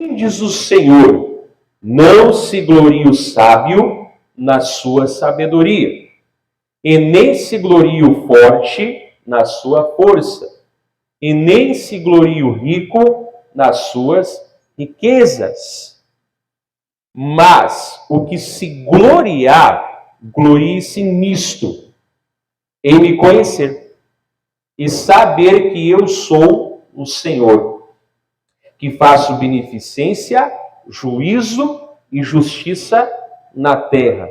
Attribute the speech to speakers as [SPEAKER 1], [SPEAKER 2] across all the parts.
[SPEAKER 1] Diz o Senhor, não se glorie o sábio na sua sabedoria, e nem se glorie o forte na sua força, e nem se glorie o rico nas suas riquezas. Mas o que se gloriar, glorie-se nisto, em me conhecer, e saber que eu sou o Senhor, que faço beneficência, juízo e justiça na terra.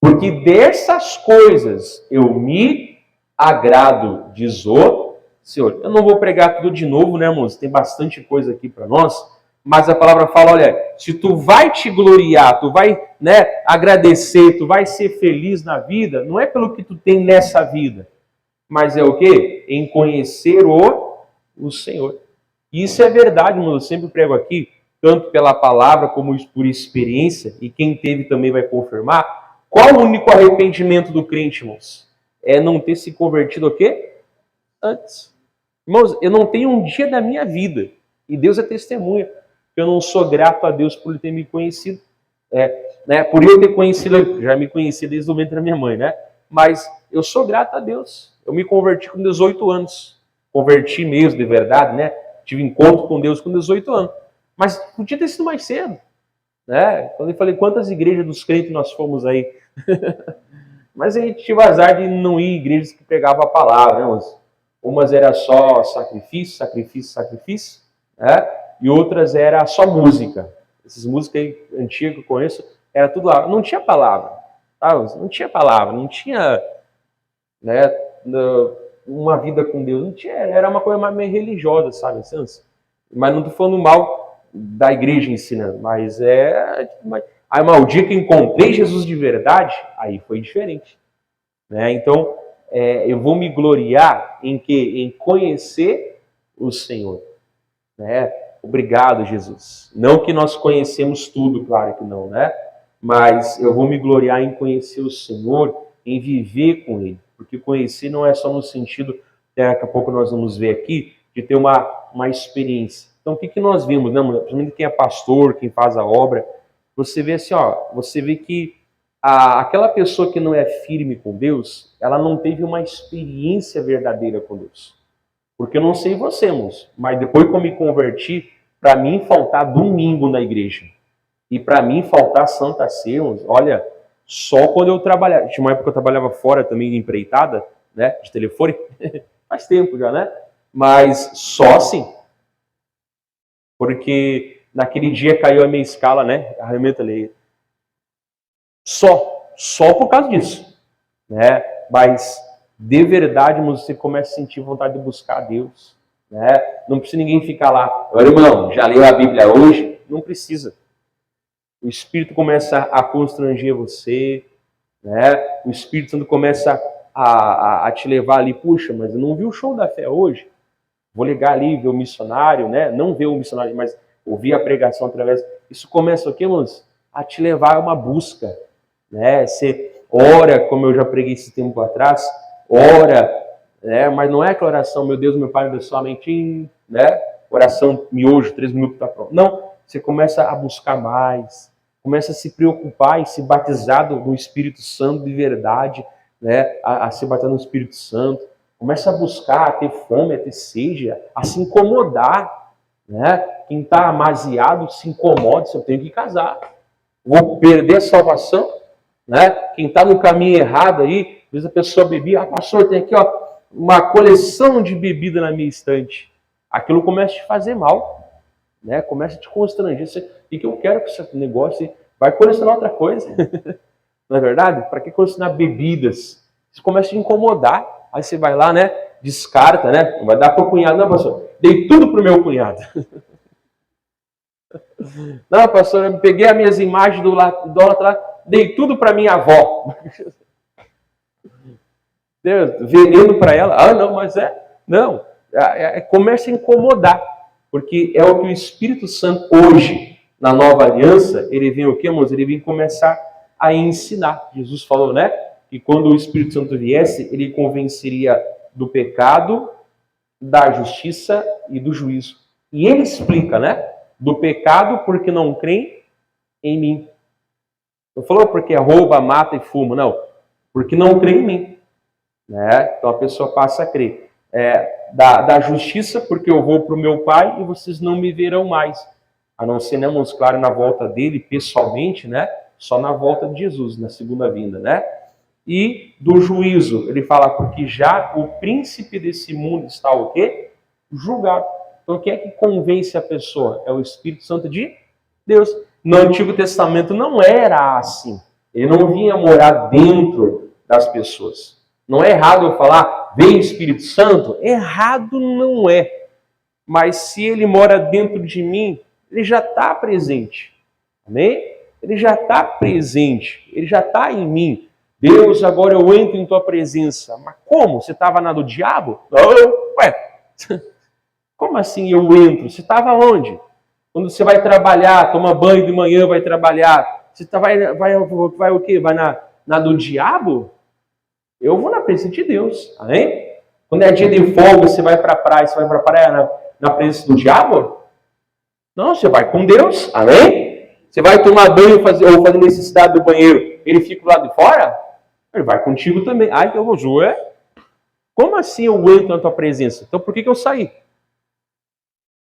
[SPEAKER 1] Porque dessas coisas eu me agrado, diz o Senhor. Eu não vou pregar tudo de novo, né, irmãos? Tem bastante coisa aqui para nós. Mas a palavra fala, olha, se tu vai te gloriar, tu vai, né, agradecer, tu vai ser feliz na vida, não é pelo que tu tem nessa vida, mas é o quê? Em conhecer o Senhor. E isso é verdade, irmão. Eu sempre prego aqui, tanto pela palavra como por experiência, e quem teve também vai confirmar. Qual o único arrependimento do crente, irmãos? É não ter se convertido o quê? Antes. Irmãos, eu não tenho um dia da minha vida, e Deus é testemunha, que eu não sou grato a Deus por Ele ter me conhecido. Por eu ter conhecido, já me conhecia desde o ventre da minha mãe, né? Mas eu sou grato a Deus. Eu me converti com 18 anos. Converti mesmo, de verdade, né? Tive encontro com Deus com 18 anos. Mas podia ter sido mais cedo. Né? Quando eu falei, quantas igrejas dos crentes nós fomos aí? Mas a gente tive azar de não ir em igrejas que pregavam a palavra. Né? Umas era só sacrifício, sacrifício, sacrifício. Né? E outras era só música. Essas músicas aí, antigas que eu conheço, era tudo lá. Não tinha palavra. Tá? Não tinha palavra, não tinha, né, uma vida com Deus. Não tinha, era uma coisa mais meio religiosa, sabe? Mas não estou falando mal da igreja ensinando, mas aí, o dia que eu encontrei Jesus de verdade, aí foi diferente. Né? Então, eu vou me gloriar em quê? Em conhecer o Senhor. Né? Obrigado, Jesus. Não que nós conhecemos tudo, claro que não, né? Mas eu vou me gloriar em conhecer o Senhor, em viver com Ele. Porque conhecer não é só no sentido, daqui a pouco nós vamos ver aqui, de ter uma experiência. Então, o que nós vimos, né, principalmente quem é pastor, quem faz a obra, você vê assim, você vê que aquela pessoa que não é firme com Deus, ela não teve uma experiência verdadeira com Deus. Porque eu não sei você, irmãos, mas depois que eu me converti, para mim faltar domingo na igreja, e para mim faltar Santa Ceia, olha, só quando eu trabalhava, tinha uma época que eu trabalhava fora também de empreitada, né, de telefone, faz tempo já, né, mas só assim, porque naquele dia caiu a minha escala, né, arrementa ali, só por causa disso, né, mas de verdade, você começa a sentir vontade de buscar a Deus, né, não precisa ninguém ficar lá, irmão, já leu a Bíblia hoje? Não precisa. O Espírito começa a constranger você, né? O Espírito Santo começa a te levar ali, puxa, mas eu não vi o show da fé hoje, vou ligar ali, ver o missionário, né? Não ver o missionário, mas ouvir a pregação através... Isso começa o quê, irmãos? A te levar a uma busca, né? Você ora, como eu já preguei esse tempo atrás, ora, né? Mas não é aquela oração, meu Deus, meu Pai, me abençoa, amém, né? Oração miojo, 3 minutos está pronto. Não, você começa a buscar mais, começa a se preocupar em se batizar no Espírito Santo de verdade, né? A se batizar no Espírito Santo. Começa a buscar, a ter fome, a ter sede, a se incomodar. Né? Quem está amaziado se incomoda, se eu tenho que casar. Vou perder a salvação. Né? Quem está no caminho errado aí, às vezes a pessoa bebia, pastor, tem aqui uma coleção de bebida na minha estante. Aquilo começa a te fazer mal. Né? Começa a te constranger. O que eu quero com esse negócio? Vai colecionar outra coisa. Não é verdade? Para que colecionar bebidas? Você começa a te incomodar. Aí você vai lá, né? Descarta, né? Vai dar para o cunhado. Não, pastor, dei tudo para o meu cunhado. Não, pastor, eu peguei as minhas imagens do idólatra lá, dei tudo para minha avó. Deus, veneno para ela. Ah, não, mas não. Começa a incomodar. Porque é o que o Espírito Santo hoje, na nova aliança, ele vem o quê, irmãos? Ele vem começar a ensinar. Jesus falou, né? Que quando o Espírito Santo viesse, ele convenceria do pecado, da justiça e do juízo. E ele explica, né? do pecado porque não creem em mim. Não falou porque rouba, mata e fuma, não. Porque não crê em mim. Né? Então a pessoa passa a crer. Da justiça, porque eu vou para o meu Pai e vocês não me verão mais. A não ser, né, irmãos, claro, na volta dele, pessoalmente, né? Só na volta de Jesus, na segunda vinda, né? E do juízo, ele fala, porque já o príncipe desse mundo está o quê? Julgado. Então, quem é que convence a pessoa? É o Espírito Santo de Deus. No Antigo Testamento não era assim. Ele não vinha morar dentro das pessoas. Não é errado eu falar, vem Espírito Santo? Errado não é. Mas se ele mora dentro de mim, ele já está presente. Amém? Ele já está presente. Ele já está em mim. Deus, agora eu entro em tua presença. Mas como? Você estava na do diabo? Não, ué. Como assim eu entro? Você estava onde? Quando você vai trabalhar, toma banho de manhã, vai trabalhar. Você vai o quê? Vai na do diabo? Eu vou na presença de Deus. Amém? Quando é dia de folga, você vai para a praia, você vai para a praia na presença do diabo? Não, você vai com Deus. Amém? Você vai tomar banho ou fazer necessidade do banheiro, ele fica lá de fora? Ele vai contigo também. Ai, que eu vou zoar. Como assim eu entro na tua presença? Então por que eu saí?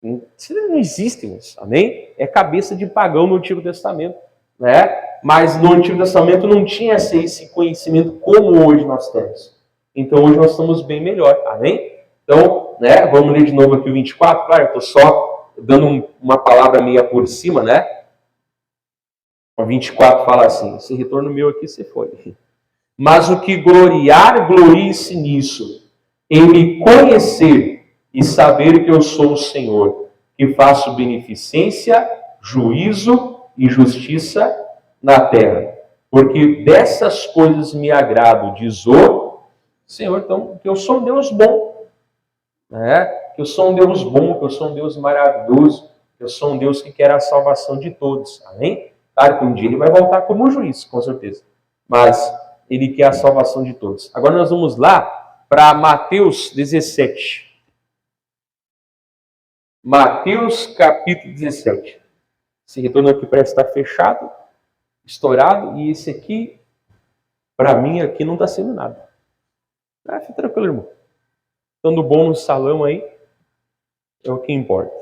[SPEAKER 1] Isso não existe, irmãos. Amém? É cabeça de pagão no Antigo Testamento. Né? Mas no Antigo Testamento não tinha esse conhecimento como hoje nós temos. Então hoje nós estamos bem melhor. Amém? Então, né, vamos ler de novo aqui o 24. Claro, eu estou só dando uma palavra meia por cima, né? O 24 fala assim, esse retorno meu aqui se foi. Mas o que gloriar, glorie-se nisso, em me conhecer e saber que eu sou o Senhor, que faço beneficência, juízo e justiça na terra. Porque dessas coisas me agrado, diz o Senhor. Então, que eu sou um Deus bom, né? Que eu sou um Deus bom, que eu sou um Deus maravilhoso, que eu sou um Deus que quer a salvação de todos. Amém? Claro que um dia ele vai voltar como juiz, com certeza. Mas ele quer a salvação de todos. Agora nós vamos lá para Mateus 17. Mateus capítulo 17. Esse retorno aqui parece estar fechado, estourado, e esse aqui, para mim, aqui não está sendo nada. Fica tranquilo, irmão. Estando bom no salão aí, é o que importa.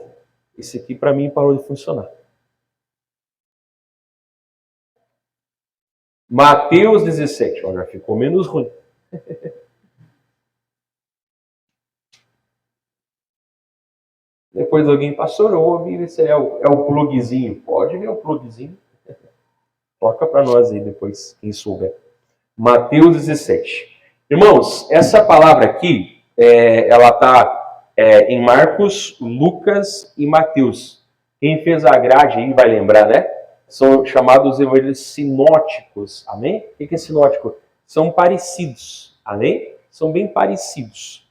[SPEAKER 1] Esse aqui, para mim, parou de funcionar. Mateus 17. Olha, ficou menos ruim. Depois alguém, pastor, eu ouvi, esse é o plugzinho. Pode ver o plugzinho. Toca para nós aí depois, quem souber. Mateus 17. Irmãos, essa palavra aqui, ela está em Marcos, Lucas e Mateus. Quem fez a grade aí vai lembrar, né? São chamados evangelhos sinóticos. Amém? O que é sinótico? São parecidos. Amém? São bem parecidos.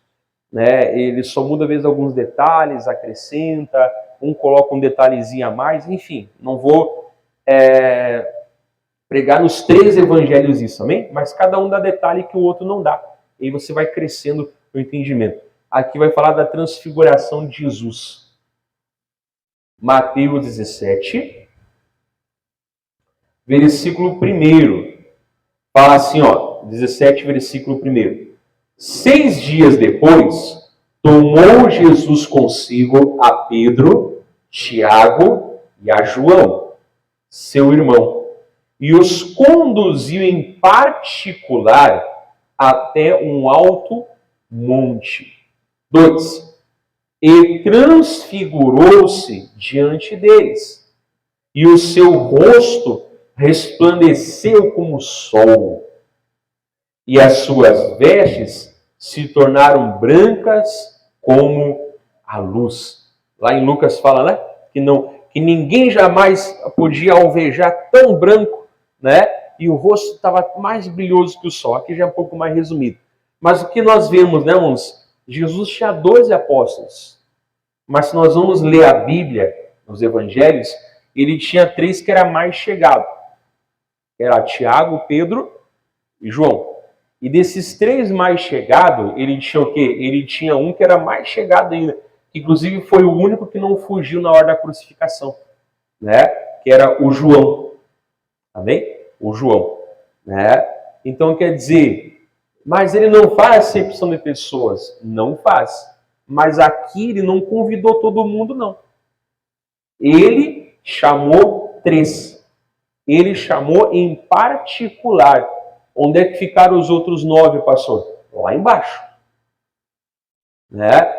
[SPEAKER 1] Né? Ele só muda às vezes alguns detalhes, acrescenta, um coloca um detalhezinho a mais, enfim, não vou pregar nos 3 evangelhos isso, amém? Mas cada um dá detalhe que o outro não dá. E aí você vai crescendo no entendimento. Aqui vai falar da transfiguração de Jesus. Mateus 17, versículo 1. Fala assim, ó, 17, versículo 1. 6 dias depois, tomou Jesus consigo a Pedro, Tiago e a João, seu irmão, e os conduziu em particular até um alto monte. 2. E transfigurou-se diante deles, e o seu rosto resplandeceu como o sol, e as suas vestes se tornaram brancas como a luz. Lá em Lucas fala, né? Que ninguém jamais podia alvejar tão branco, né? E o rosto estava mais brilhoso que o sol. Aqui já é um pouco mais resumido. Mas o que nós vemos, né, irmãos? Jesus tinha 12 apóstolos. Mas se nós vamos ler a Bíblia, nos evangelhos, ele tinha 3 que era mais chegado. Era Tiago, Pedro e João. E desses 3 mais chegados, ele tinha o quê? Ele tinha um que era mais chegado ainda, que inclusive foi o único que não fugiu na hora da crucificação, né? Que era o João. Amém? O João, né? Então quer dizer, mas ele não faz acepção de pessoas, não faz. Mas aqui ele não convidou todo mundo, não. Ele chamou 3. Ele chamou em particular. Onde é que ficaram os outros 9, pastor? Lá embaixo. Né?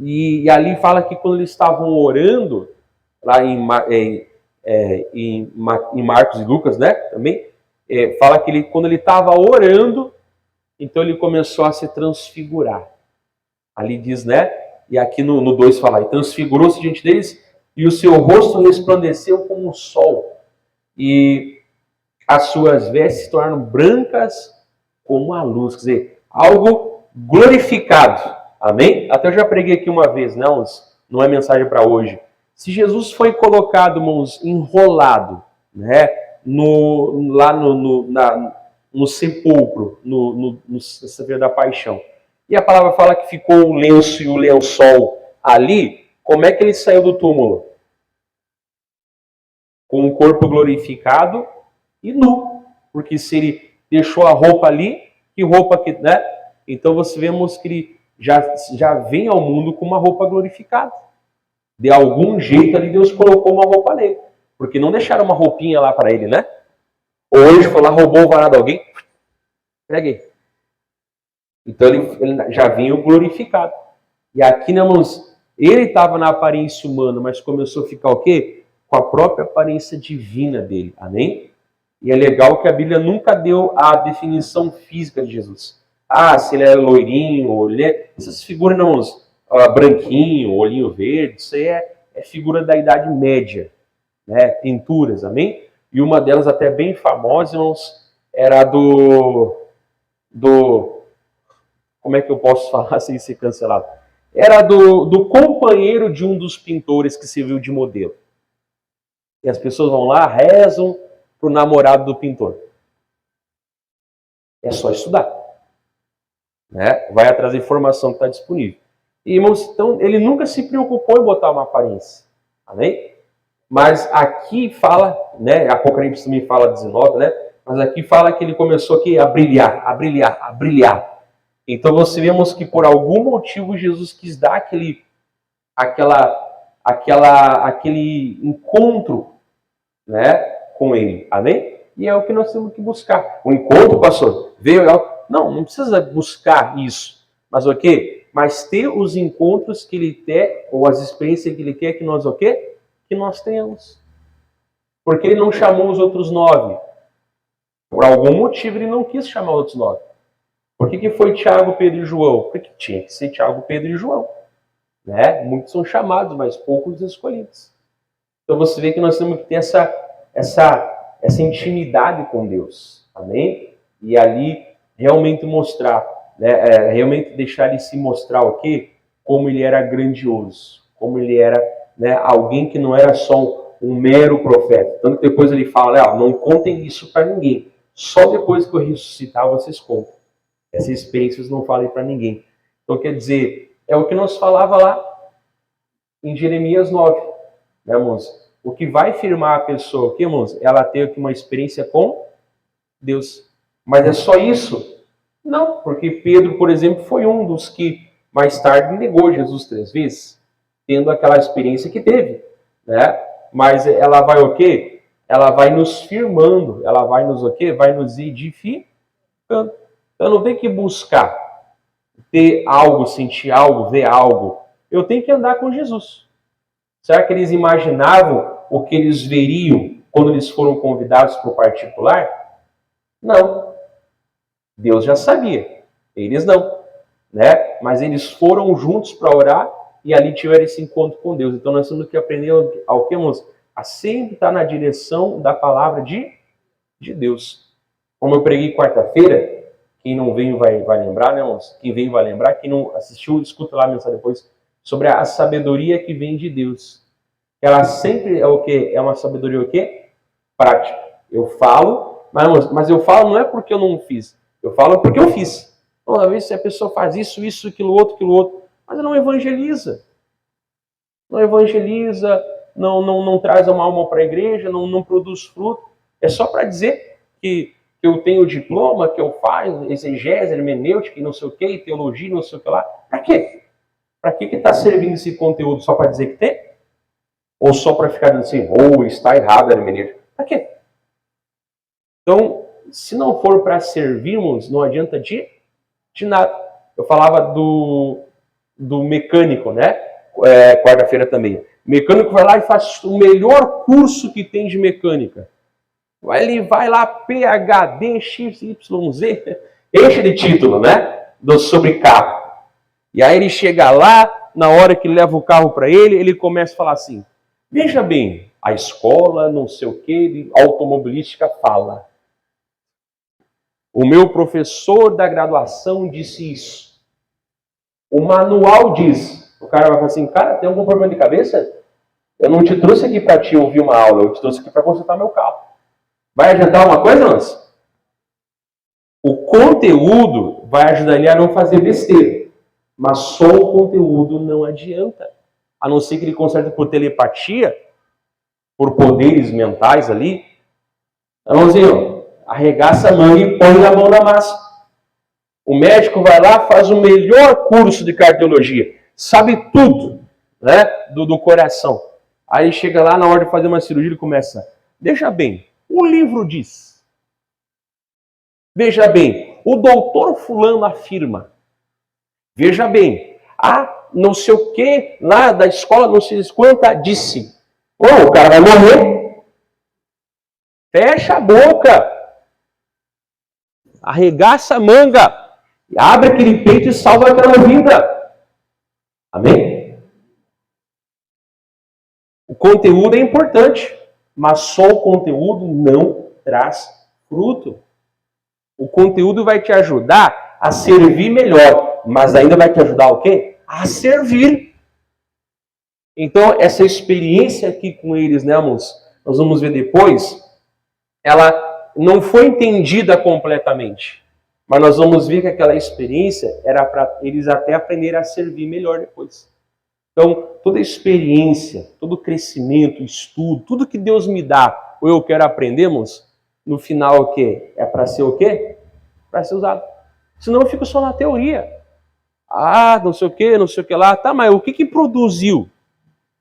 [SPEAKER 1] E ali fala que quando eles estavam orando, lá em Marcos e Lucas, né? Também, fala que quando ele estava orando, então ele começou a se transfigurar. Ali diz, né? E aqui no 2 fala, e transfigurou-se diante deles, e o seu rosto resplandeceu como o sol, e as suas vestes se tornaram brancas como a luz. Quer dizer, algo glorificado. Amém? Até eu já preguei aqui uma vez, né? Não é mensagem para hoje. Se Jesus foi colocado, irmãos, enrolado, né? Lá no sepulcro, no Sexta-feira da Paixão, e a palavra fala que ficou o lenço e o lençol ali, como é que ele saiu do túmulo? Com o corpo glorificado e nu. Porque se ele deixou a roupa ali, que roupa que, né? Então você vemos que ele já vem ao mundo com uma roupa glorificada. De algum jeito ali Deus colocou uma roupa nele. Porque não deixaram uma roupinha lá para ele, né? Hoje foi lá, roubou o varado de alguém. Peguei. Então ele já vinha glorificado. E aqui, né, irmãos, ele estava na aparência humana, mas começou a ficar o quê? Com a própria aparência divina dele. Amém? E é legal que a Bíblia nunca deu a definição física de Jesus. Ah, se ele é loirinho, essas figuras não, branquinho, olhinho verde, isso aí é figura da Idade Média, né? Pinturas, amém? E uma delas até bem famosa, irmãos, era como é que eu posso falar sem ser cancelado? Era do companheiro de um dos pintores que serviu de modelo. E as pessoas vão lá, rezam para o namorado do pintor. É só estudar. Né? Vai atrás da informação que está disponível. E, irmãos, então, ele nunca se preocupou em botar uma aparência. Amém? Mas aqui fala, né? Apocalipse também fala 19, né? Mas aqui fala que ele começou aqui a brilhar, a brilhar, a brilhar. Então você vemos que por algum motivo Jesus quis dar aquele encontro, né, com ele. Amém? E é o que nós temos que buscar. O encontro, pastor, veio... Não precisa buscar isso. Mas o quê? Mas ter os encontros que ele quer, ou as experiências que ele quer que nós o quê? Que nós tenhamos. Porque ele não chamou os outros 9. Por algum motivo ele não quis chamar os outros 9. Por que foi Tiago, Pedro e João? Porque tinha que ser Tiago, Pedro e João. Né? Muitos são chamados, mas poucos escolhidos. Então você vê que nós temos que ter essa intimidade com Deus. Amém? E ali realmente mostrar, né? Realmente deixar ele se mostrar o quê? Como ele era grandioso. Como ele era, né, alguém que não era só um mero profeta. Tanto que depois ele fala, não contem isso para ninguém. Só depois que eu ressuscitar vocês contam. Essa experiência vocês não falem para ninguém. Então quer dizer, é o que nós falava lá em Jeremias 9. Né, irmãos? O que vai firmar a pessoa aqui, irmãos, ela ter uma experiência com Deus. Mas é só isso? Não, porque Pedro, por exemplo, foi um dos que mais tarde negou Jesus 3 vezes, tendo aquela experiência que teve, né? Mas ela vai o quê? Ela vai nos firmando, ela vai nos o quê? Vai nos edificando. Eu não tenho que buscar ter algo, sentir algo, ver algo. Eu tenho que andar com Jesus. Será que eles imaginavam o que eles veriam quando eles foram convidados para o particular? Não. Deus já sabia. Eles não. Né? Mas eles foram juntos para orar e ali tiveram esse encontro com Deus. Então nós temos que aprender ao que, irmãos? A sempre estar na direção da palavra de Deus. Como eu preguei quarta-feira, quem não veio vai lembrar, né, irmãos? Quem veio vai lembrar. Quem não assistiu, escuta lá a mensagem depois, sobre a sabedoria que vem de Deus. Ela sempre é o quê? É uma sabedoria o quê? Prática. Eu falo, mas eu falo não é porque eu não fiz. Eu falo porque eu fiz. Então, às vezes a pessoa faz isso, aquilo outro, mas ela não evangeliza. não evangeliza, não traz uma alma para a igreja, não produz fruto. É só para dizer que eu tenho diploma, que eu faço exegese, hermenêutica, e não sei o que, teologia, não sei o que lá. Para quê? Para que está servindo esse conteúdo? Só para dizer que tem? Ou só para ficar dizendo assim, está errado a hermenêutica? Para quê? Então, se não for para servirmos, não adianta de nada. Eu falava do mecânico, né? Quarta-feira também. O mecânico vai lá e faz o melhor curso que tem de mecânica. Ele vai lá, PhD, XYZ, enche de título, né? Sobre carro. E aí ele chega lá, na hora que leva o carro para ele começa a falar assim, veja bem, a escola, não sei o que, automobilística fala. O meu professor da graduação disse isso. O manual diz. O cara vai falar assim, cara, tem algum problema de cabeça? Eu não te trouxe aqui para te ouvir uma aula, eu te trouxe aqui para consertar meu carro. Vai adiantar alguma coisa, Lance? O conteúdo vai ajudar ele a não fazer besteira. Mas só o conteúdo não adianta. A não ser que ele conserte por telepatia, por poderes mentais ali. Irmãozinho, arregaça a manga e põe a mão na massa. O médico vai lá, faz o melhor curso de cardiologia. Sabe tudo, né, do coração. Aí chega lá na hora de fazer uma cirurgia e começa, veja bem, o livro diz. Veja bem, o doutor fulano afirma. Veja bem, não sei o que, lá da escola, não sei quanta, disse. O cara vai morrer. Fecha a boca. Arregaça a manga. Abre aquele peito e salva aquela vida. Amém? O conteúdo é importante, mas só o conteúdo não traz fruto. O conteúdo vai te ajudar a servir melhor, mas ainda vai te ajudar o quê? A servir. Então, essa experiência aqui com eles, né, irmãos? Nós vamos ver depois, ela não foi entendida completamente. Mas nós vamos ver que aquela experiência era para eles até aprenderem a servir melhor depois. Então, toda experiência, todo crescimento, estudo, tudo que Deus me dá, ou eu quero aprendermos, no final o quê? É para ser o quê? Para ser usado. Senão eu fico só na teoria. Não sei o que lá. Tá, mas o que produziu?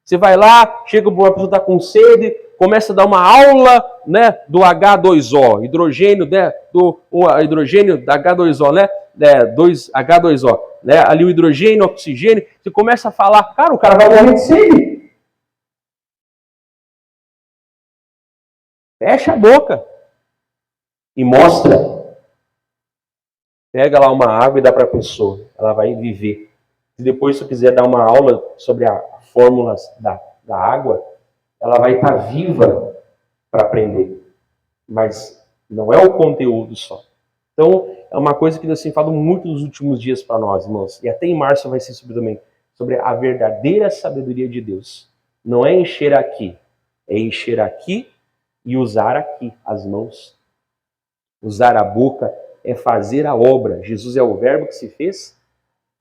[SPEAKER 1] Você vai lá, chega uma pessoa está com sede, começa a dar uma aula, né, do H2O, hidrogênio, né, hidrogênio da H2O, né, H2O, né, ali o hidrogênio, oxigênio, você começa a falar, cara, o cara vai morrer de sede. Fecha a boca e mostra. Pega lá uma água e dá para a pessoa, ela vai viver. Se depois você quiser dar uma aula sobre a fórmulas da água, ela vai estar viva para aprender. Mas não é o conteúdo só. Então, é uma coisa que Deus tem falado muito nos últimos dias para nós, irmãos. E até em março vai ser sobre a verdadeira sabedoria de Deus. Não é encher aqui. É encher aqui e usar aqui as mãos. Usar a boca é fazer a obra. Jesus é o verbo que se fez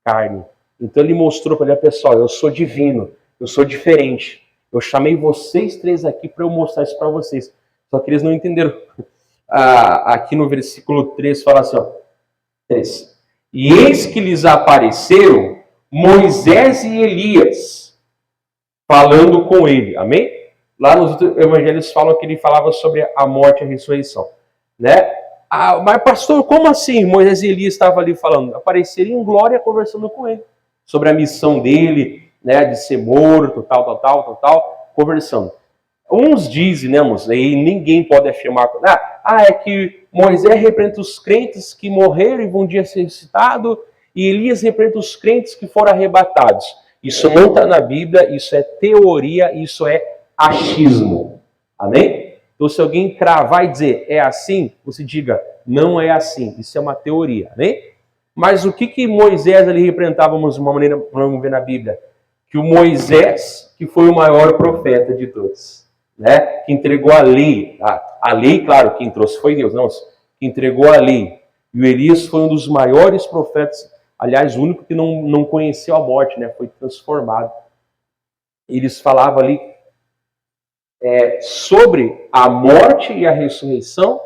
[SPEAKER 1] carne. Então ele mostrou para ele, pessoal, eu sou divino, eu sou diferente. Eu chamei vocês três aqui para eu mostrar isso para vocês. Só que eles não entenderam. Aqui no versículo 3 fala assim, 3. E eis que lhes apareceram Moisés e Elias, falando com ele. Amém? Lá nos evangelhos falam que ele falava sobre a morte e a ressurreição. Né? Mas pastor, como assim Moisés e Elias estavam ali falando? Apareceram em glória conversando com ele. Sobre a missão dele, né, de ser morto, tal, conversando. Uns dizem, né, irmãos, e ninguém pode afirmar, é que Moisés representa os crentes que morreram e vão um dia ser ressuscitados, e Elias representa os crentes que foram arrebatados. Isso não está na Bíblia, isso é teoria, isso é achismo. Amém? Então, se alguém cravar e dizer, é assim, você diga, não é assim, isso é uma teoria. Amém? Mas o que Moisés ali representávamos de uma maneira, vamos ver na Bíblia? Que o Moisés, que foi o maior profeta de todos, né? Que entregou a lei. A lei, claro, quem trouxe foi Deus, não, que entregou a lei. E o Elias foi um dos maiores profetas, aliás, o único que não conheceu a morte, né? Foi transformado. eles falavam ali sobre a morte e a ressurreição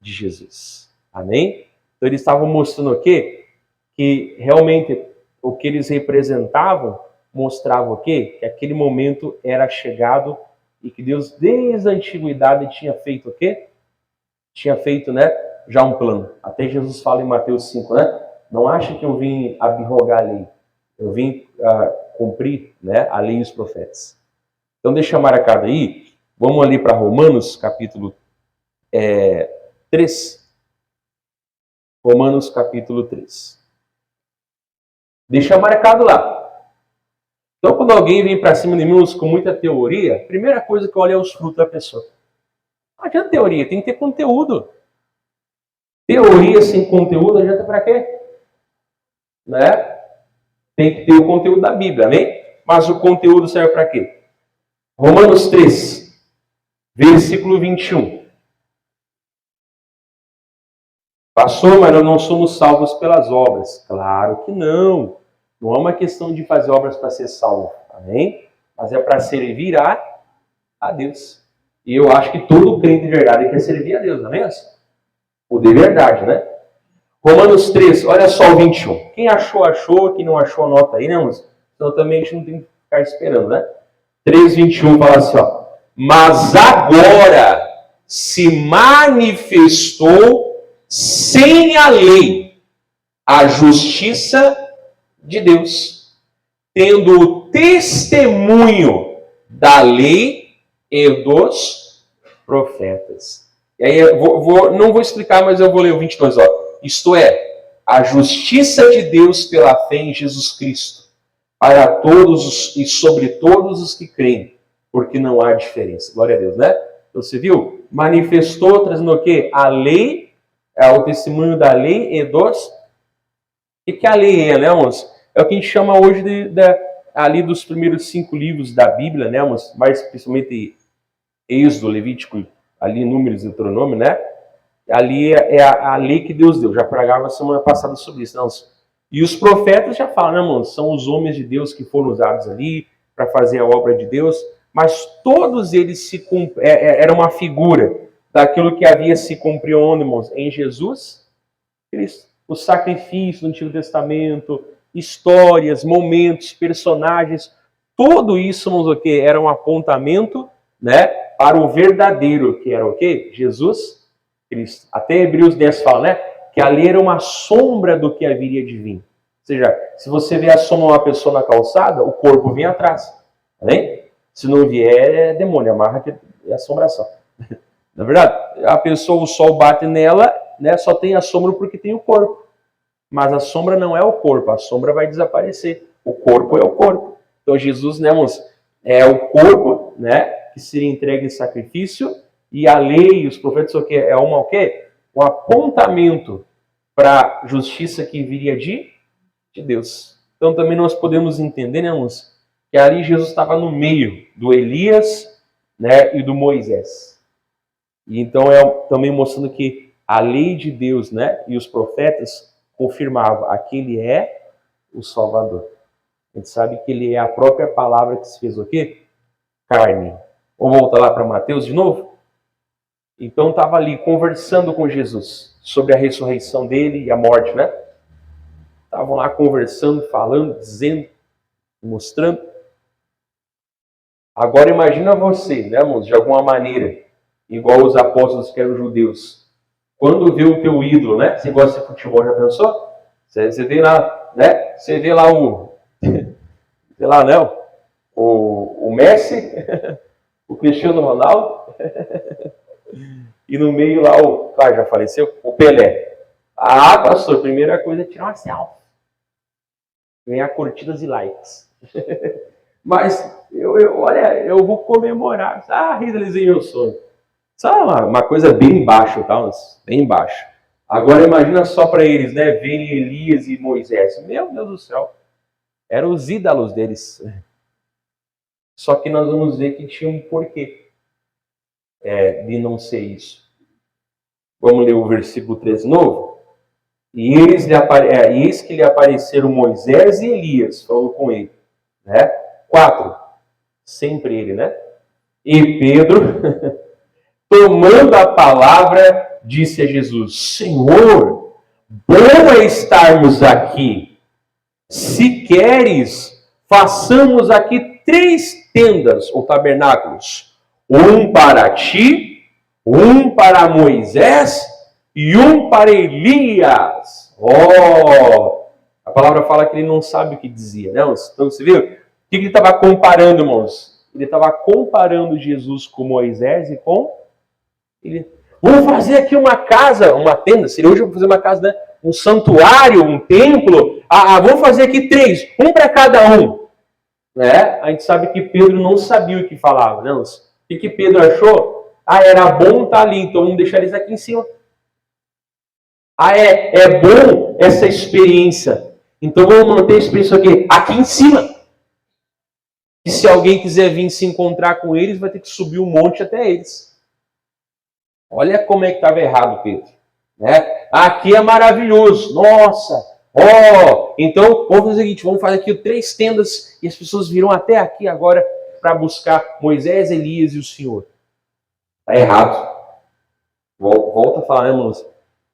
[SPEAKER 1] de Jesus. Amém? Então eles estavam mostrando o quê? Que realmente o que eles representavam mostrava o quê? Que aquele momento era chegado e que Deus desde a antiguidade tinha feito o quê? Tinha feito, né, já um plano. Até Jesus fala em Mateus 5, né? Não acha que eu vim abrogar a lei. Eu vim cumprir, né, a lei e os profetas. Então deixa marcado aí. Vamos ali para Romanos, capítulo 3. Romanos, capítulo 3. Deixa marcado lá. Então, quando alguém vem para cima de mim com muita teoria, a primeira coisa que eu olho é os frutos da pessoa. Não adianta teoria, tem que ter conteúdo. Teoria sem conteúdo adianta para quê? Né? Tem que ter o conteúdo da Bíblia, amém? Mas o conteúdo serve para quê? Romanos 3, versículo 21. Pastor, mas nós não somos salvos pelas obras. Claro que não. Não é uma questão de fazer obras para ser salvo, amém? Mas é para servir a Deus. E eu acho que todo crente de verdade quer servir a Deus, amém? O de verdade, né? Romanos 3, olha só o 21. Quem achou, achou. Quem não achou, anota aí, né, moço? Então também a gente não tem que ficar esperando, né? 3, 21 fala assim, ó. Mas agora se manifestou sem a lei a justiça de Deus, tendo o testemunho da lei e dos profetas. E aí eu não vou explicar, mas eu vou ler o 22, ó. Isto é, a justiça de Deus pela fé em Jesus Cristo, para todos e sobre todos os que creem, porque não há diferença. Glória a Deus, né? Então você viu? Manifestou, trazendo o quê? A lei, o testemunho da lei e dos... O que a lei é, né, irmãos? É o que a gente chama hoje ali dos primeiros 5 livros da Bíblia, né, irmãos? Mais especialmente Êxodo, Levítico, ali Números e Deuteronômio, né? Ali é a lei que Deus deu. Já pregava semana passada sobre isso, não? E os profetas já falam, né, irmãos? São os homens de Deus que foram usados ali para fazer a obra de Deus, mas todos eles era uma figura daquilo que havia se cumprido, irmãos, em Jesus Cristo. O sacrifício do Antigo Testamento, histórias, momentos, personagens, tudo isso, irmãos, o quê? Era um apontamento, né, para o verdadeiro, que era o quê? Jesus Cristo. Até Hebreus 10 fala, né, que a lei era uma sombra do que haveria de vir. Ou seja, se você vê a sombra de uma pessoa na calçada, o corpo vem atrás. Né? Se não vier, é demônio, amarra que é assombração. Na verdade, a pessoa, o sol bate nela, né, só tem a sombra porque tem o corpo. Mas a sombra não é o corpo, a sombra vai desaparecer. O corpo é o corpo. Então Jesus, né, irmãos, é o corpo, né, que seria entregue em sacrifício, e a lei e os profetas o quê? É o quê? Um apontamento para a justiça que viria de Deus. Então também nós podemos entender, né, irmãos, que ali Jesus estava no meio do Elias, né, e do Moisés. E então também mostrando que a lei de Deus, né, e os profetas confirmavam aquele é o Salvador. A gente sabe que ele é a própria palavra que se fez o quê? Carne. Vamos voltar lá para Mateus de novo? Então estava ali conversando com Jesus sobre a ressurreição dele e a morte, né? Estavam lá conversando, falando, dizendo, mostrando. Agora imagina você, né, irmãos, de alguma maneira, igual os apóstolos que eram judeus. Quando vê o teu ídolo, né? Você gosta de futebol, já pensou? Você vê lá, né? Você vê lá sei lá, né? O Messi, o Cristiano Ronaldo, e no meio lá claro, já faleceu, o Pelé. Ah, pastor, primeira coisa é tirar uma selfie. Ganhar curtidas e likes. Mas, olha, eu vou comemorar. Realizei meu sonho. Sabe uma coisa bem baixa, tá? Bem baixa. Agora imagina só para eles, né? Verem Elias e Moisés. Meu Deus do céu. Eram os ídolos deles. Só que nós vamos ver que tinha um porquê de não ser isso. Vamos ler o versículo 13 novo? E eis que lhe apareceram Moisés e Elias, falando com ele. Né? 4. Sempre ele, né? E Pedro, tomando a palavra, disse a Jesus: Senhor, bom é estarmos aqui. Se queres, façamos aqui 3 tendas ou tabernáculos: um para ti, um para Moisés e um para Elias. A palavra fala que ele não sabe o que dizia, né? Então você viu? O que ele estava comparando, irmãos? Ele estava comparando Jesus com Moisés e com ele. Vamos fazer aqui uma casa, uma tenda. Seria hoje vamos fazer uma casa, né? Um santuário, um templo. Vamos fazer aqui 3, um para cada um. Né? A gente sabe que Pedro não sabia o que falava, né? O que Pedro achou? Era bom estar ali, então vamos deixar eles aqui em cima. É bom essa experiência. Então vamos manter a experiência aqui em cima. E se alguém quiser vir se encontrar com eles, vai ter que subir um monte até eles. Olha como é que estava errado, Pedro. Né? Aqui é maravilhoso. Nossa! Então vamos fazer o seguinte, vamos fazer aqui 3 tendas e as pessoas virão até aqui agora para buscar Moisés, Elias e o Senhor. Está errado. Volta a falar, irmãos.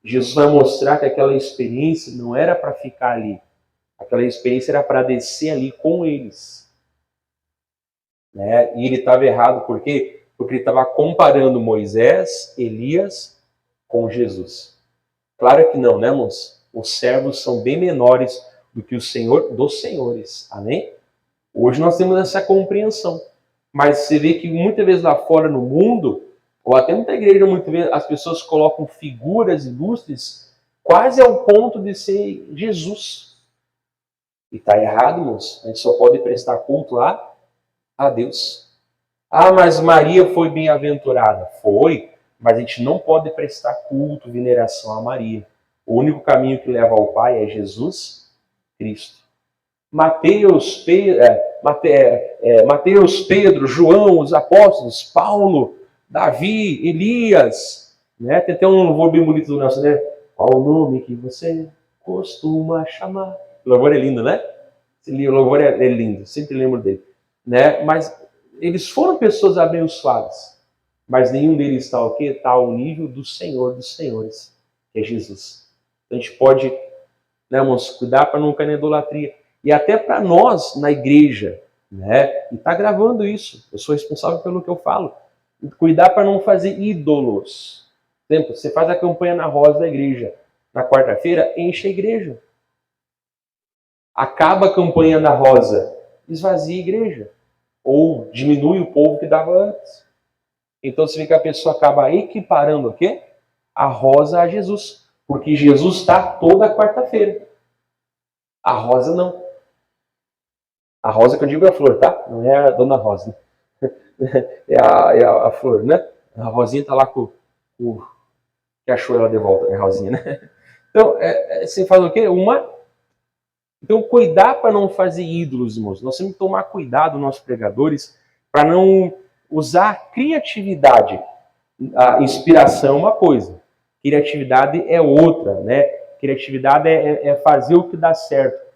[SPEAKER 1] Jesus vai mostrar que aquela experiência não era para ficar ali. Aquela experiência era para descer ali com eles. Né? E ele estava errado, por quê? Porque ele estava comparando Moisés, Elias com Jesus. Claro que não, né, irmãos? Os servos são bem menores do que o Senhor dos senhores. Amém? Hoje nós temos essa compreensão. Mas você vê que muitas vezes lá fora no mundo, ou até muita igreja, muitas vezes as pessoas colocam figuras ilustres quase ao ponto de ser Jesus. E está errado, irmãos. A gente só pode prestar culto a Deus. Mas Maria foi bem-aventurada. Foi, mas a gente não pode prestar culto, veneração a Maria. O único caminho que leva ao Pai é Jesus Cristo. Mateus, Pedro, João, os apóstolos, Paulo, Davi, Elias. Né? Tem até um louvor bem bonito do nosso, né? Qual o nome que você costuma chamar? O louvor é lindo, né? O louvor é lindo, sempre lembro dele. Né? Mas eles foram pessoas abençoadas. Mas nenhum deles está o quê? Está ao nível do Senhor dos Senhores, que é Jesus. Então a gente pode, né, irmãos, cuidar para não cair na idolatria. E até para nós, na igreja, né? E está gravando isso. Eu sou responsável pelo que eu falo. Cuidar para não fazer ídolos. Por exemplo, você faz a campanha na rosa da igreja. Na quarta-feira, enche a igreja. Acaba a campanha na rosa, esvazia a igreja. Ou diminui o povo que dava antes. Então você vê que a pessoa acaba equiparando o quê? A rosa a Jesus. Porque Jesus está toda quarta-feira. A rosa não. A rosa que eu digo é a flor, tá? Não é a dona Rosa. É a flor, né? A Rosinha tá lá com o que achou ela de volta, é a Rosinha, né? Então, você faz o quê? Então, cuidar para não fazer ídolos, irmãos. Nós temos que tomar cuidado, nossos pregadores, para não usar criatividade. A inspiração é uma coisa, criatividade é outra, né? Criatividade é fazer o que dá certo.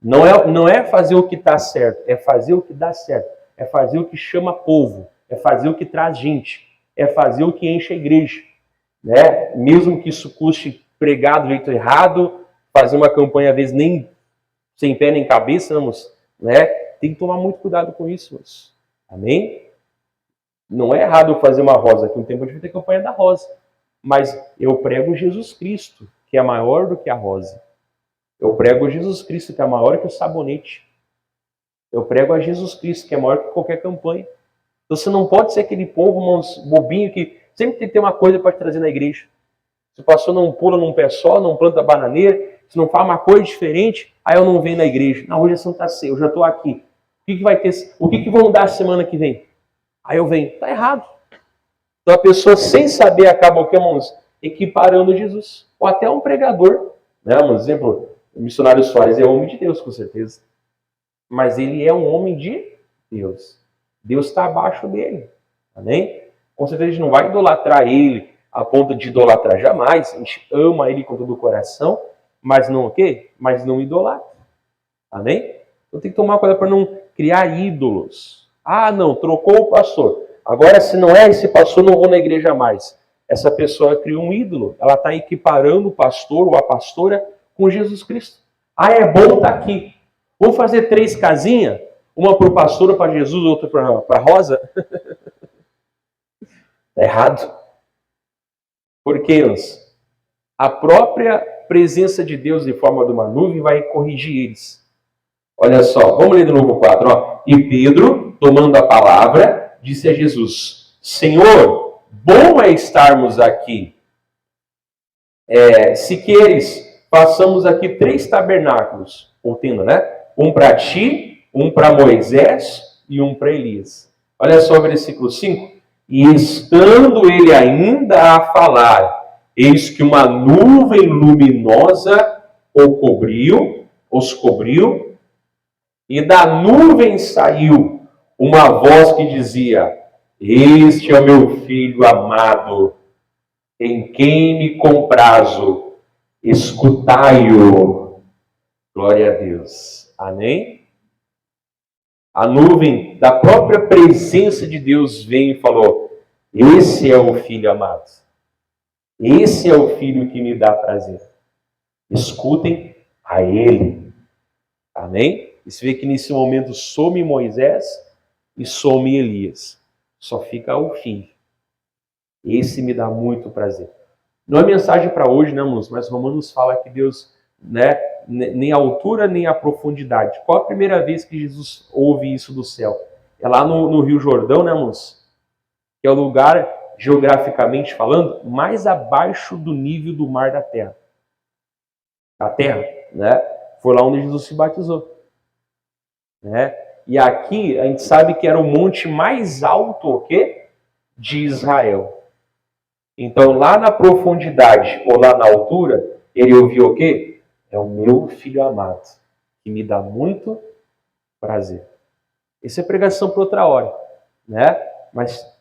[SPEAKER 1] Não é fazer o que está certo, é fazer o que dá certo. É fazer o que chama povo, é fazer o que traz gente, é fazer o que enche a igreja. Né? Mesmo que isso custe pregar do jeito errado, fazer uma campanha às vezes nem sem pé nem cabeça, vamos, né? Tem que tomar muito cuidado com isso, irmãos. Amém? Não é errado fazer uma rosa, aqui um tempo a gente vai ter campanha da rosa. Mas eu prego Jesus Cristo, que é maior do que a rosa. Eu prego Jesus Cristo, que é maior que o sabonete. Eu prego a Jesus Cristo, que é maior que qualquer campanha. Então você não pode ser aquele povo, irmãos, bobinho, que sempre tem que ter uma coisa para te trazer na igreja. Se o pastor não pula num pé só, não planta bananeira, se não faz uma coisa diferente, aí eu não venho na igreja. Não, hoje é Santa Ceia, eu já estou aqui. O que vai ter? O que vão dar semana que vem? Aí eu venho. Está errado. Então a pessoa, sem saber, acaba o que, irmãos? Equiparando Jesus. Ou até um pregador. Né? Um exemplo, o missionário Soares é homem de Deus, com certeza. Mas ele é um homem de Deus. Deus está abaixo dele. Amém? Com certeza a gente não vai idolatrar ele a ponto de idolatrar jamais. A gente ama ele com todo o coração, mas não o quê? Mas não idolatra. Amém? Então tem que tomar cuidado para não criar ídolos. Ah, não, trocou o pastor. Agora, se não é esse pastor, não vou na igreja mais. Essa pessoa criou um ídolo. Ela está equiparando o pastor ou a pastora com Jesus Cristo. Ah, é bom estar aqui. Vamos fazer 3 casinhas? Uma para o pastor, para Jesus, outra para Rosa? Está errado. Porque a própria presença de Deus em forma de uma nuvem vai corrigir eles. Olha só, vamos ler de novo o 4. Ó. E Pedro, tomando a palavra, disse a Jesus: Senhor, bom é estarmos aqui. Se queres, façamos aqui 3 tabernáculos, ou tenda, né? Um para ti, um para Moisés e um para Elias. Olha só o versículo 5. E estando ele ainda a falar, eis que uma nuvem luminosa os cobriu, e da nuvem saiu uma voz que dizia: Este é o meu filho amado, em quem me comprazo, escutai-o. Glória a Deus. Amém? A nuvem da própria presença de Deus veio e falou: Esse é o filho amado. Esse é o filho que me dá prazer. Escutem a ele. Amém? E você vê que nesse momento some Moisés e some Elias. Só fica o filho. Esse me dá muito prazer. Não é mensagem para hoje, né, irmãos? Mas Romanos fala que Deus, né, nem a altura nem a profundidade. Qual a primeira vez que Jesus ouve isso do céu? É lá no Rio Jordão, né, irmãos? Que é o lugar, geograficamente falando, mais abaixo do nível do mar da terra. A terra, né? Foi lá onde Jesus se batizou. Né? E aqui a gente sabe que era o monte mais alto, o quê? De Israel. Então lá na profundidade ou lá na altura, ele ouviu o quê? É o meu filho amado, que me dá muito prazer. Isso é pregação para outra hora, né? Mas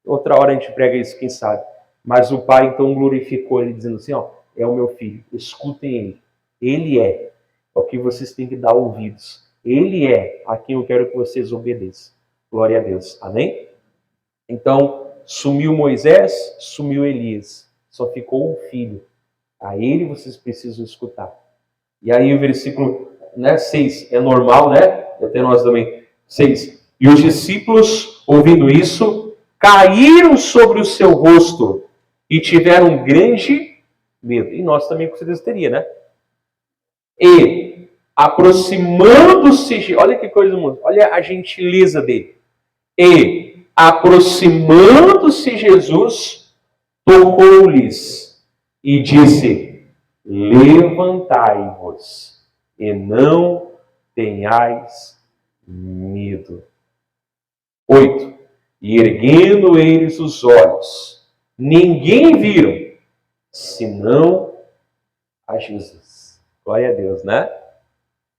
[SPEAKER 1] outra hora a gente prega isso, quem sabe. Mas o pai então glorificou ele dizendo assim, ó, é o meu filho, escutem ele. Ele é o que vocês têm que dar ouvidos. Ele é a quem eu quero que vocês obedeçam. Glória a Deus. Amém? Então, sumiu Moisés, sumiu Elias. Só ficou um filho. A ele vocês precisam escutar. E aí o versículo 6, é normal, né? Até nós também. 6. E os discípulos, ouvindo isso, caíram sobre o seu rosto e tiveram grande medo. E nós também com certeza teria, né? E aproximando-se, olha que coisa, mano, olha a gentileza dele. E aproximando-se Jesus, tocou-lhes e disse: levantai-vos e não tenhais medo. 8. E erguendo eles os olhos, ninguém viram, senão a Jesus. Glória a Deus, né?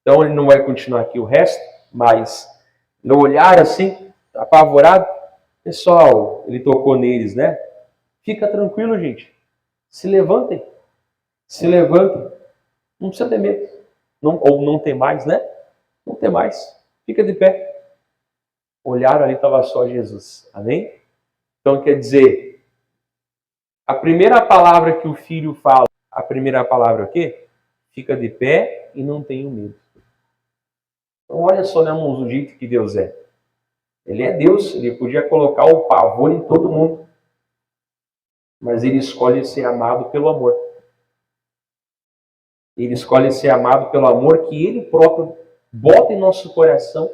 [SPEAKER 1] Então ele não vai continuar aqui o resto, mas no olhar assim, apavorado, pessoal, ele tocou neles, né? Fica tranquilo, gente. Se levantem. Se levantem. Não precisa ter medo. Ou não tem mais, né? Não tem mais. Fica de pé. Olharam ali, estava só Jesus. Amém? Então quer dizer, a primeira palavra que o filho fala, a primeira palavra é o quê? Fica de pé e não tenha medo. Então olha só, né, irmãos, o jeito que Deus é. Ele é Deus, ele podia colocar o pavor em todo mundo. Mas ele escolhe ser amado pelo amor. Ele escolhe ser amado pelo amor que ele próprio bota em nosso coração,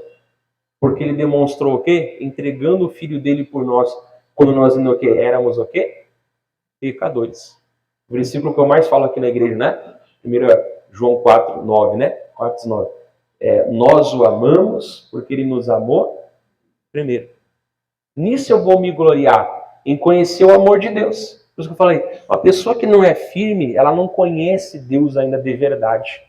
[SPEAKER 1] porque ele demonstrou o quê? Entregando o filho dele por nós, quando nós ainda o quê? Éramos o quê? Pecadores. O versículo que eu mais falo aqui na igreja, né? 1 João 4, 9, né? 4, 9. Nós o amamos porque ele nos amou primeiro. Nisso eu vou me gloriar, em conhecer o amor de Deus. Por isso que eu falei, uma pessoa que não é firme, ela não conhece Deus ainda de verdade.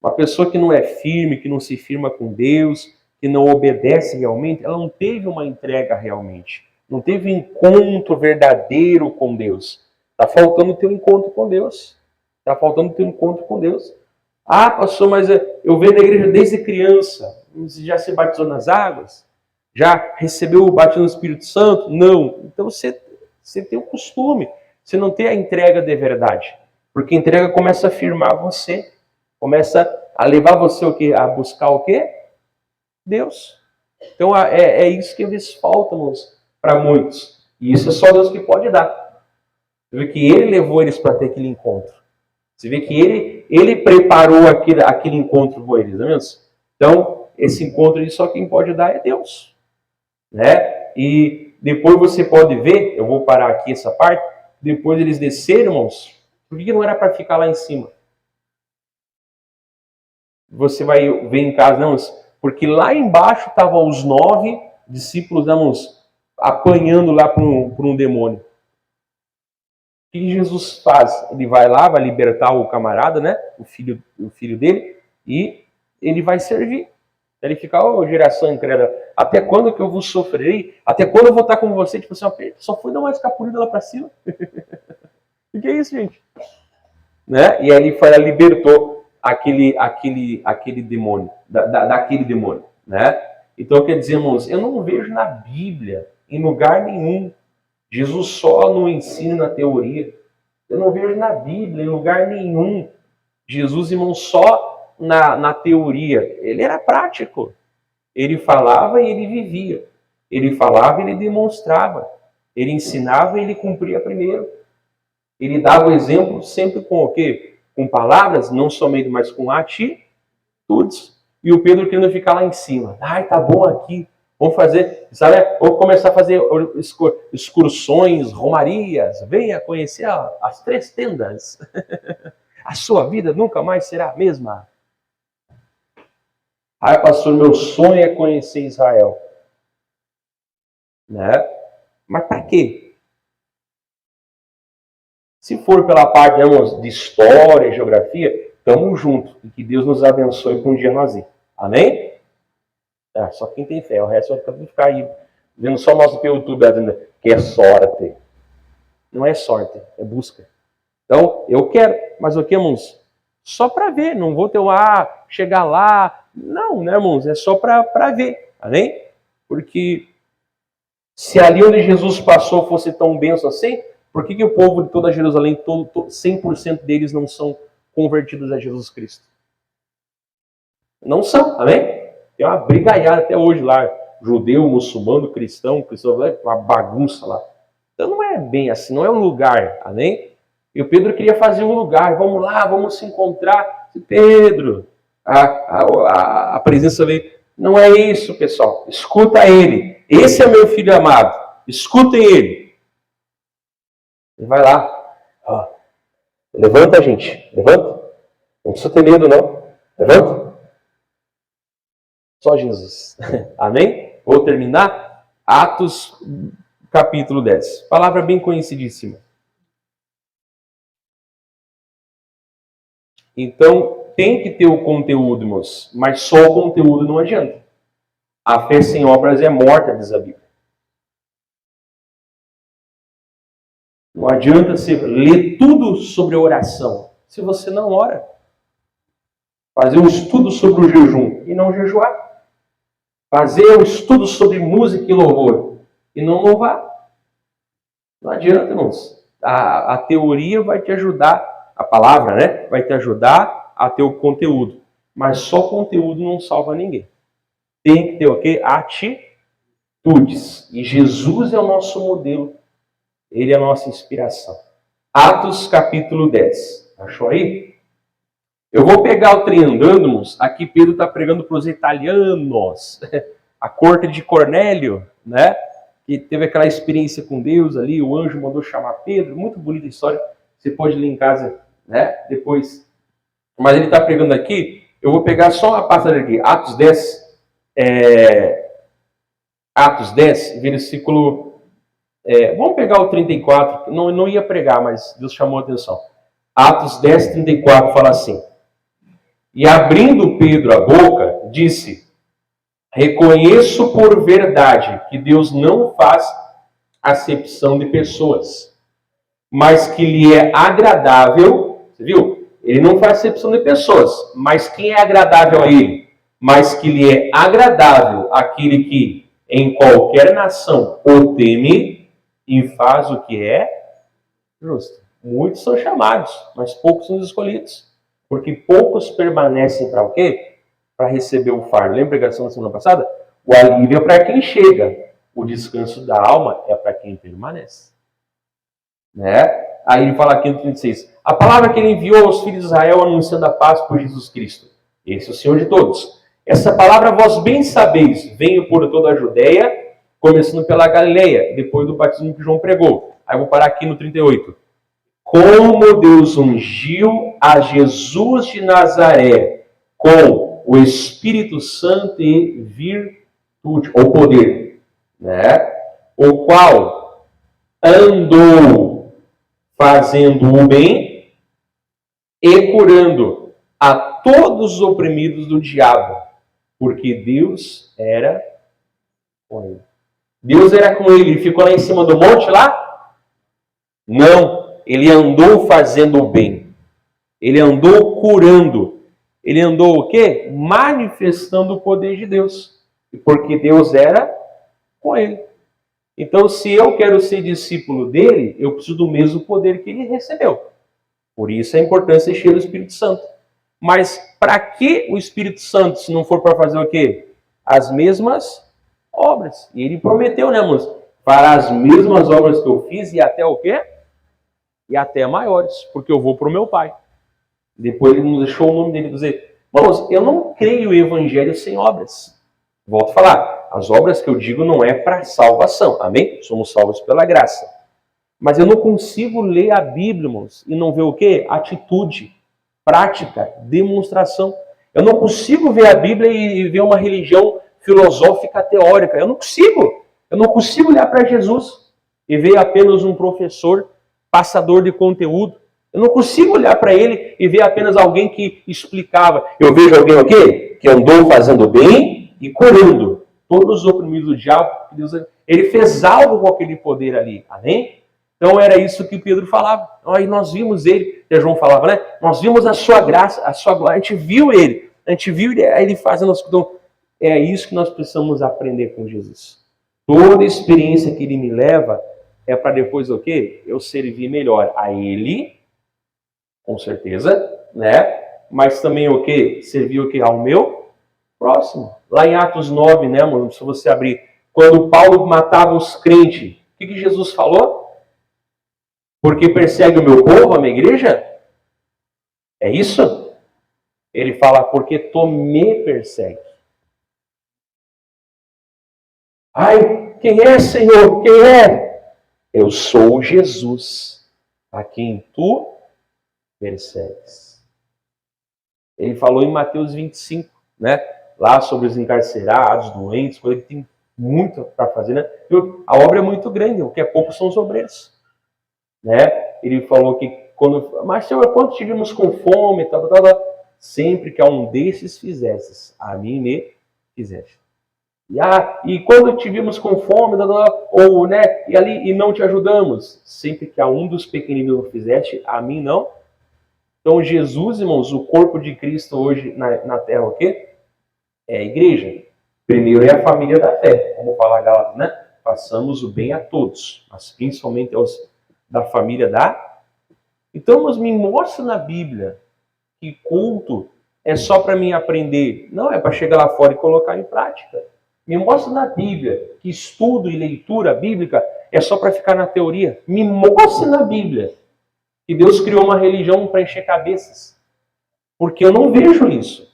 [SPEAKER 1] Uma pessoa que não é firme, que não se firma com Deus, que não obedece realmente, ela não teve uma entrega realmente. Não teve um encontro verdadeiro com Deus. Está faltando ter um encontro com Deus. Está faltando ter um encontro com Deus. Ah, pastor, mas eu venho na igreja desde criança. Você já se batizou nas águas? Já recebeu o batismo do Espírito Santo? Não. Então você tem o costume. Você não tem a entrega de verdade. Porque a entrega começa a firmar você. Começa a levar você o quê? A buscar o quê? Deus. Então é isso que às vezes falta para muitos. E isso é só Deus que pode dar. Você vê que Ele levou eles para ter aquele encontro. Você vê que Ele preparou aquele encontro com eles, não é mesmo? Então, esse encontro só quem pode dar é Deus. Né? E depois você pode ver, eu vou parar aqui essa parte, depois eles desceram, irmãos, por que não era para ficar lá em cima? Você vai ver em casa, não, porque lá embaixo estavam os 9 discípulos, não, apanhando lá para um demônio. O que Jesus faz? Ele vai lá, vai libertar o camarada, né? O filho dele, e ele vai servir. Ele fica, geração incrédula, até quando que eu vos sofrerei? Até quando eu vou estar com você? Tipo assim, só fui dar uma escapulida lá para cima. O que é isso, gente? Né? E aí ele foi lá, libertou aquele demônio, daquele demônio. Né? Então, quer dizer, irmãos, eu não vejo na Bíblia, em lugar nenhum, Jesus só no ensino, na teoria. Eu não vejo na Bíblia, em lugar nenhum, Jesus, irmão, só na teoria. Ele era prático. Ele falava e ele vivia. Ele falava e ele demonstrava. Ele ensinava e ele cumpria primeiro. Ele dava o exemplo sempre com o quê? Com palavras, não somente, mas com atitudes. E o Pedro querendo ficar lá em cima. Ai, tá bom aqui. Vamos fazer, sabe? Vamos começar a fazer excursões, romarias. Venha conhecer as 3 tendas. A sua vida nunca mais será a mesma. Ai, pastor, meu sonho é conhecer Israel. Né? Mas para quê? Se for pela parte, de história, geografia, estamos juntos. E que Deus nos abençoe para um dia nós ir. Amém? Só quem tem fé. O resto vai ficar aí vendo só o nosso YouTube, que é sorte. Não é sorte, é busca. Então, eu quero, mas o que, irmãos? Só para ver, não vou ter chegar lá. Não, né, irmãos? É só para ver. Amém? Porque se ali onde Jesus passou fosse tão benção assim, por que o povo de toda Jerusalém, 100% deles não são convertidos a Jesus Cristo? Não são, amém? Tem uma brigaiada até hoje lá, judeu, muçulmano, cristão, uma bagunça lá. Então não é bem assim, não é um lugar, amém? E o Pedro queria fazer um lugar, vamos lá, vamos se encontrar. Pedro, a presença dele, não é isso, pessoal, escuta ele. Esse é meu filho amado, escutem ele. Ele vai lá, levanta, gente, levanta. Não precisa ter medo, não. Levanta. Só Jesus. Amém? Vou terminar. Atos, capítulo 10. Palavra bem conhecidíssima. Então, tem que ter o conteúdo, irmãos. Mas só o conteúdo não adianta. A fé sem obras é morta, diz a Bíblia. Não adianta você ler tudo sobre oração se você não ora. Fazer um estudo sobre o jejum e não jejuar. Fazer um estudo sobre música e louvor e não louvar. Não adianta, irmãos. A teoria vai te ajudar, a palavra, né? Vai te ajudar a ter o conteúdo. Mas só conteúdo não salva ninguém. Tem que ter o quê? Atitudes. E Jesus é o nosso modelo. Ele é a nossa inspiração. Atos capítulo 10. Achou aí? Eu vou pegar o trem andando, irmãos. Aqui Pedro está pregando para os italianos. A corte de Cornélio, né? Que teve aquela experiência com Deus ali. O anjo mandou chamar Pedro. Muito bonita história. Você pode ler em casa, né? Depois. Mas ele está pregando aqui. Eu vou pegar só uma passagem aqui. Atos 10. Atos 10, versículo... vamos pegar o 34. Não ia pregar, mas Deus chamou a atenção. Atos 10, 34 fala assim. E abrindo Pedro a boca, disse: reconheço por verdade que Deus não faz acepção de pessoas, mas que lhe é agradável, você viu? Ele não faz acepção de pessoas, mas quem é agradável a ele? Mas que lhe é agradável aquele que em qualquer nação o teme e faz o que é justo. Muitos são chamados, mas poucos são escolhidos. Porque poucos permanecem para o quê? Para receber o fardo. Lembra a pregação da semana passada? O alívio é para quem chega. O descanso da alma é para quem permanece. Né? Aí ele fala aqui no 36. A palavra que ele enviou aos filhos de Israel anunciando a paz por Jesus Cristo. Esse é o Senhor de todos. Essa palavra vós bem sabeis, veio por toda a Judéia, começando pela Galileia, depois do batismo que João pregou. Aí eu vou parar aqui no 38. Como Deus ungiu a Jesus de Nazaré com o Espírito Santo e virtude, ou poder, né? O qual andou fazendo o bem e curando a todos os oprimidos do diabo, porque Deus era com ele. Deus era com ele. Ele ficou lá em cima do monte lá? Não. Ele andou fazendo o bem. Ele andou curando. Ele andou o quê? Manifestando o poder de Deus. Porque Deus era com ele. Então, se eu quero ser discípulo dele, eu preciso do mesmo poder que ele recebeu. Por isso a importância de encher o Espírito Santo. Mas para que o Espírito Santo, se não for para fazer o quê? As mesmas obras. E ele prometeu, né, moço? Fará as mesmas obras que eu fiz e até o quê? E até maiores, porque eu vou para o meu Pai. Depois ele nos deixou o nome dele dizer, irmãos, eu não creio o Evangelho sem obras. Volto a falar, as obras que eu digo não é para salvação, amém? Somos salvos pela graça. Mas eu não consigo ler a Bíblia, irmãos, e não ver o quê? Atitude, prática, demonstração. Eu não consigo ver a Bíblia e ver uma religião filosófica teórica. Eu não consigo. Eu não consigo olhar para Jesus e ver apenas um professor passador de conteúdo. Eu não consigo olhar para ele e ver apenas alguém que explicava. Eu vejo alguém o quê? Que andou fazendo bem e curando todos os oprimidos do diabo. Ele fez algo com aquele poder ali. Amém? Então era isso que Pedro falava. Aí nós vimos ele, que João falava, né? Nós vimos a sua graça, a sua glória. A gente viu ele fazendo as coisas. É isso que nós precisamos aprender com Jesus. Toda experiência que ele me leva é para depois o quê? Eu servir melhor a ele, com certeza, né? Mas também o quê? Servir o quê? Ao meu próximo. Lá em Atos 9, né, mano? Se você abrir, quando Paulo matava os crentes, o que Jesus falou? Porque persegue o meu povo, a minha igreja? É isso? Ele fala, porque tu me persegue. Ai, quem é, Senhor? Quem é? Eu sou Jesus, a quem tu persegues. Ele falou em Mateus 25, né? Lá sobre os encarcerados, doentes, coisa que tem muito para fazer, né? A obra é muito grande, o que é pouco são os obreiros. Né? Ele falou que mas Senhor, quando estivemos com fome, sempre que a um desses fizesses, a mim me fizeste. E quando estivemos com fome, ou né, e não te ajudamos, sempre que a um dos pequeninos não fizeste, a mim não. Então Jesus, irmãos, o corpo de Cristo hoje na terra, o quê? É a igreja. Primeiro é a família da fé, como fala Gálatas, né? Façamos o bem a todos, mas principalmente aos da família da... Então, mas me mostra na Bíblia que culto é só para mim aprender. Não, é para chegar lá fora e colocar em prática. Me mostra na Bíblia que estudo e leitura bíblica é só para ficar na teoria. Me mostra na Bíblia que Deus criou uma religião para encher cabeças. Porque eu não vejo isso.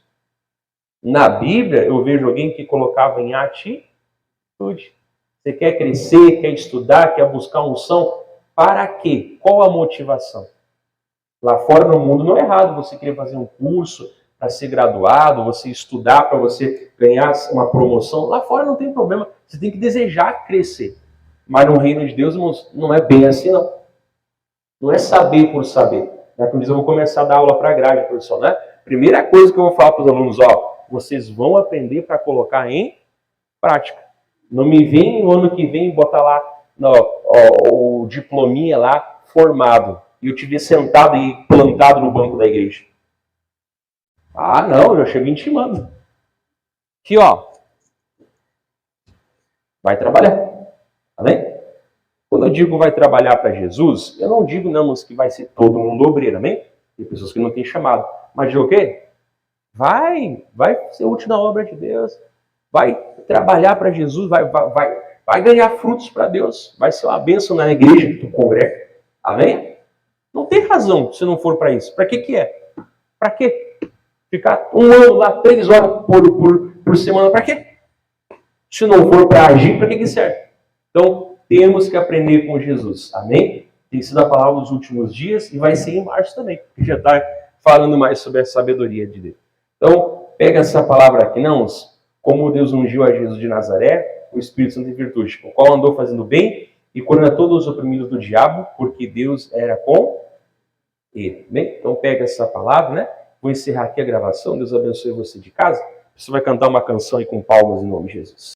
[SPEAKER 1] Na Bíblia, eu vejo alguém que colocava em atitude. Você quer crescer, quer estudar, quer buscar unção? Para quê? Qual a motivação? Lá fora no mundo não é errado você querer fazer um curso para ser graduado, você estudar para você ganhar uma promoção. Lá fora não tem problema. Você tem que desejar crescer. Mas no reino de Deus, irmãos, não é bem assim, não. Não é saber por saber. Como diz, eu vou começar a dar aula para a grade, professor, né? Primeira coisa que eu vou falar para os alunos, vocês vão aprender para colocar em prática. Não me vem no ano que vem botar lá o diplominha lá formado e eu te ver sentado e plantado no banco da igreja. Não, eu já cheguei intimando. Aqui, vai trabalhar. Amém? Quando eu digo vai trabalhar para Jesus, eu não digo, não, que vai ser todo mundo obreiro, amém? Tem pessoas que não têm chamado. Mas digo o quê? Vai ser útil na obra de Deus. Vai trabalhar para Jesus, vai ganhar frutos para Deus. Vai ser uma bênção na igreja que tu congrega. Amém? Não tem razão se não for para isso. Para que é? Para quê? Ficar um ano lá, 3 horas por semana, para quê? Se não for para agir, para que serve? Então, temos que aprender com Jesus. Amém? Tem sido a palavra dos últimos dias e vai ser em março também, que já está falando mais sobre a sabedoria de Deus. Então, pega essa palavra aqui, não, como Deus ungiu a Jesus de Nazaré, o Espírito Santo em virtude, o qual andou fazendo bem e curando todos os oprimidos do diabo, porque Deus era com ele. Bem, então pega essa palavra, né? Vou encerrar aqui a gravação. Deus abençoe você de casa. Você vai cantar uma canção aí com palmas em nome de Jesus.